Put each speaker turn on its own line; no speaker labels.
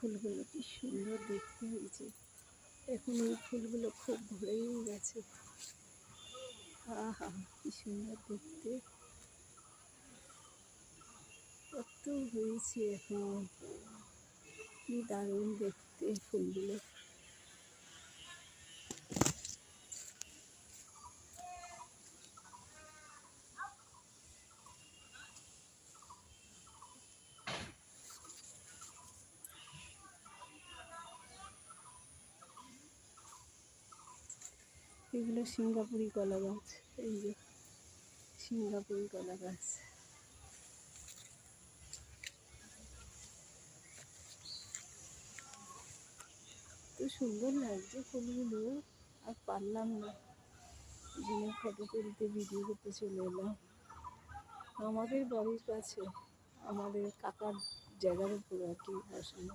ফুলগুলো কি সুন্দর দেখতে হয়েছে। এখন এই ফুলগুলো খুব ভরেই গেছে। আহা, কি সুন্দর দেখতে, কত হয়েছে এখন, কি দারুণ দেখতে ফুলগুলো। এগুলো সিঙ্গাপুরি কলা গাছ। এই যে সিঙ্গাপুরি কলা গাছ। তো সুন্দর লাগছে ফুলগুলো, আর পারলাম না, যিনি ফটো তুলতে ভিডিও করতে চলে এলাম। আমাদের বাড়ির কাছে, আমাদের কাকার জায়গার উপর আর কি বসানো।